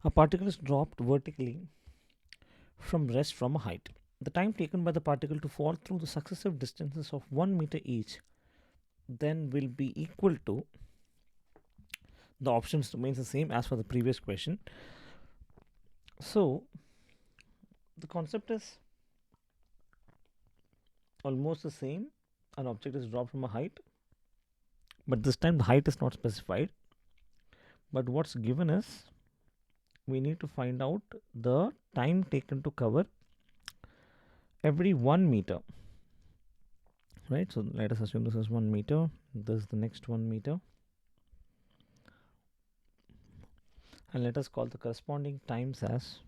A particle is dropped vertically from rest from a height. The time taken by the particle to fall through the successive distances of 1 meter each then will be equal to, the options remains the same as for the previous question. So the concept is almost the same. An object is dropped from a height, but this time the height is not specified. But what's given is we need to find out the time taken to cover every 1 meter, right? So let us assume this is 1 meter, this is the next 1 meter, and let us call the corresponding times as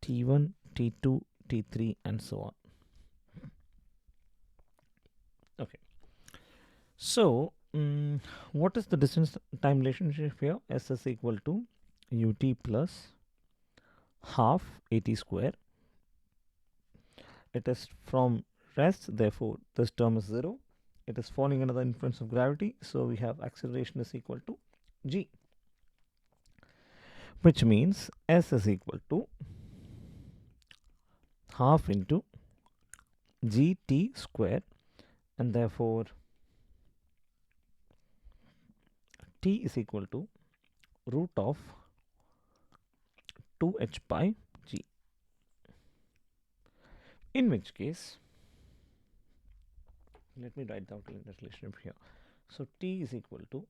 t1, t2, t3, and so on. Okay, so what is the distance time relationship here? S is equal to ut plus half at square. It is from rest, therefore this term is 0. It is falling under the influence of gravity, so we have acceleration is equal to g, which means S is equal to half into gt square, and therefore t is equal to root of 2h by g, in which case, let me write down the relationship here. So t is equal to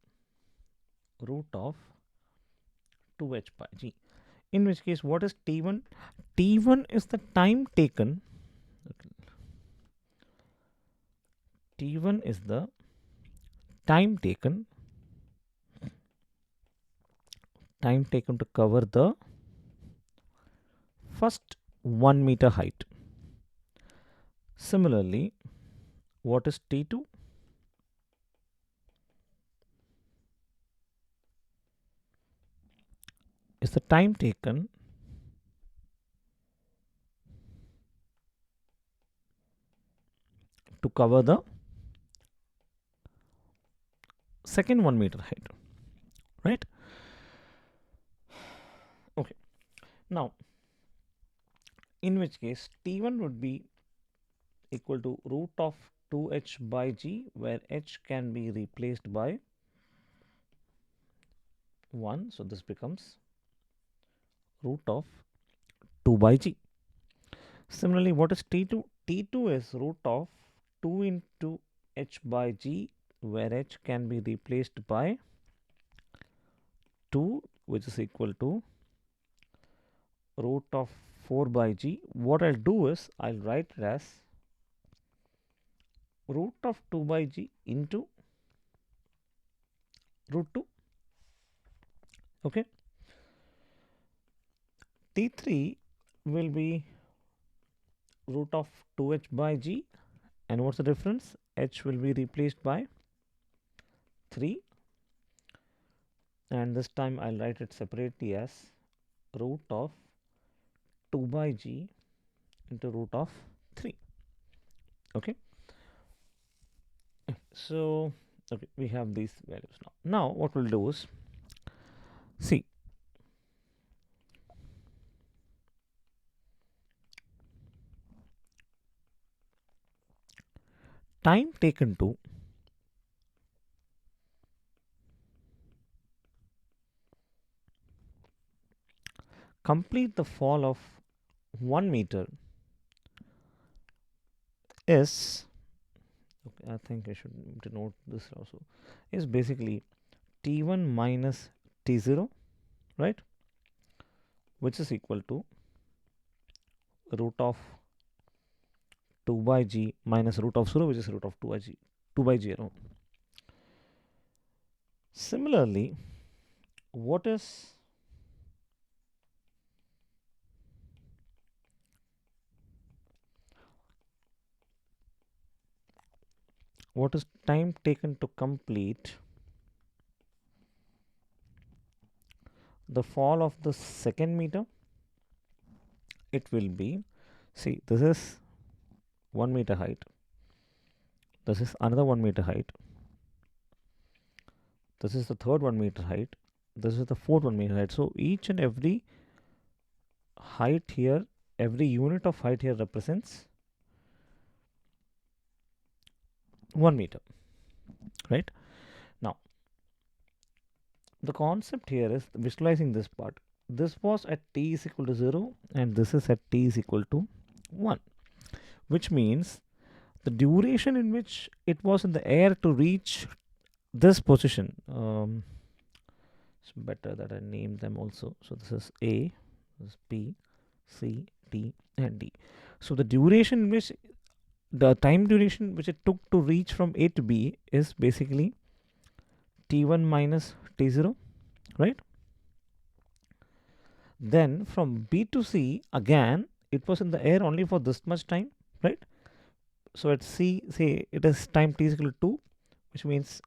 root of 2h by g, in which case what is t1? T1 is the time taken. T1 is the time taken to cover the first 1 meter height. Similarly, what is T2? Is the time taken to cover the second 1 meter height, right? Okay, now in which case T1 would be equal to root of 2h by g, where h can be replaced by 1, so this becomes root of 2 by g. Similarly, what is T2? T2 is root of 2 into h by g, where h can be replaced by 2, which is equal to root of 4 by g. What I'll do is I'll write it as root of 2 by g into root 2. Okay. T3 will be root of 2h by g, and what's the difference? H will be replaced by 3, and this time I'll write it separately as root of 2 by g into root of 3. Okay, so okay, we have these values now. Now what we'll do is, see, time taken to complete the fall of 1 meter is, okay, I think I should denote this also, is basically T1 minus T0, right, which is equal to root of 2 by g minus root of 0, which is root of 2 by g, 2 by 0. Similarly, what is time taken to complete the fall of the second meter? It will be, see, this is 1 meter height, this is another 1 meter height, this is the third 1 meter height, This is the fourth 1 meter height. So each and every height here, every unit of height here represents 1 meter, right? Now, the concept here is visualizing this part. This was at t is equal to 0 and this is at t is equal to 1, which means the duration in which it was in the air to reach this position. It's better that I name them also. So this is A, this is B, C, D, and D. So the duration in which the time duration which it took to reach from A to B is basically T1 minus T0, right? Then from B to C, again, it was in the air only for this much time, right? So at C, say it is time T is equal to 2, which means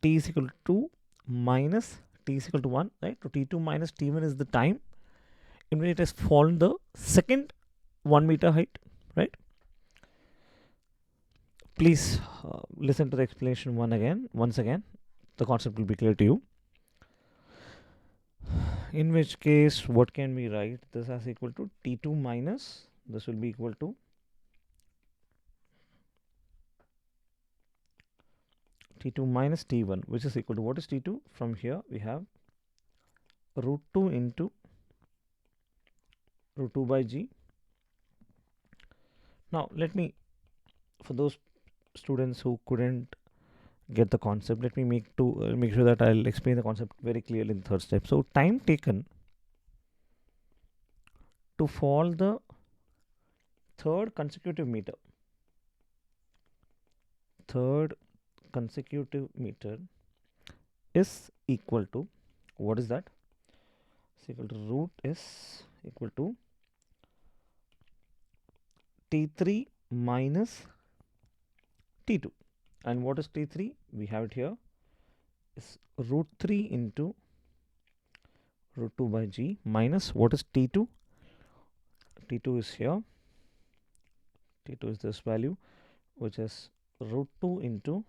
T is equal to 2 minus T is equal to 1, right? So T2 minus T1 is the time in which it has fallen the second 1 meter height, right? Please listen to the explanation once again. The concept will be clear to you. In which case, what can we write this as equal to T2 minus, this will be equal to T2 minus T1, which is equal to, what is T2? From here we have root 2 into root 2 by G. Now let me, for those students who couldn't get the concept, let me make sure that I'll explain the concept very clearly in the third step. So time taken to fall the third consecutive meter is equal to, what is that? It's equal to root is equal to T3 minus T2. And what is T3? We have it here, is root 3 into root 2 by G minus, what is T2? T2 is here. T2 is this value, which is root 2 into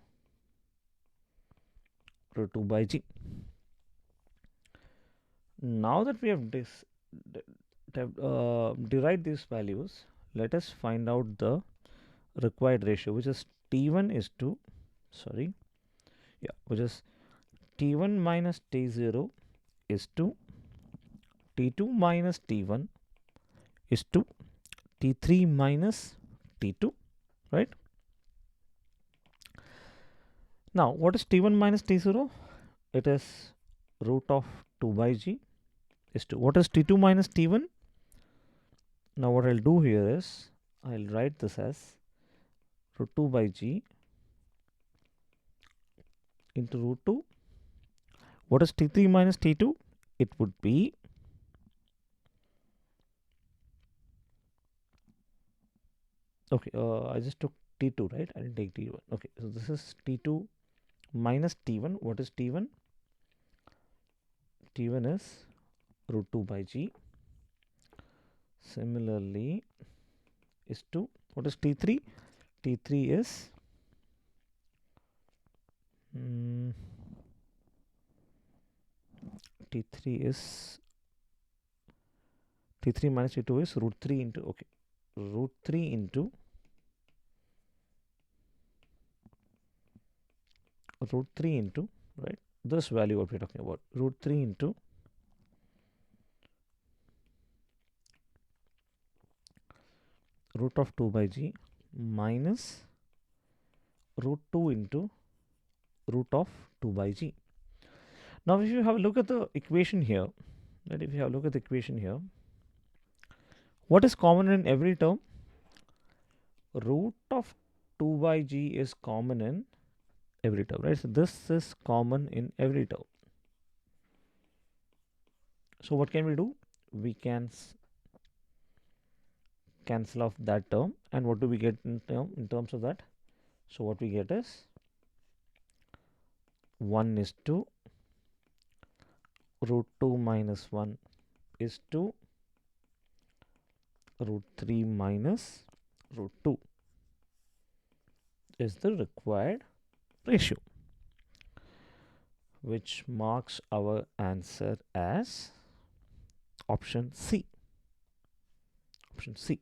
root 2 by G. Now that we have derived these values, let us find out the required ratio, which is T1 is to, which is T1 minus T0 is to T2 minus T1 is to T3 minus T2, right? Now, what is T1 minus T0? It is root of 2 by G is to, what is T2 minus T1? Now, what I'll do here is, I'll write this as root 2 by G into root 2. What is T3 minus T2? It would be okay, I just took T2, right? I didn't take T1. Okay, so this is T2 minus T1. What is T1? T1 is root 2 by G. Similarly, is to, what is T3? T3 is T3 minus T2 is root 3 into, okay, root 3 into right, this value what we're talking about, root 3 into root of 2 by G minus root 2 into root of 2 by G. Now, if you have a look at the equation here, what is common in every term? Root of 2 by G is common in every term, right? So this is common in every term. So what can we do? We can cancel off that term, and what do we get in terms of that? So what we get is 1 is to root 2 minus 1 is to root 3 minus root 2 is the required ratio. which marks our answer as option C. Option C.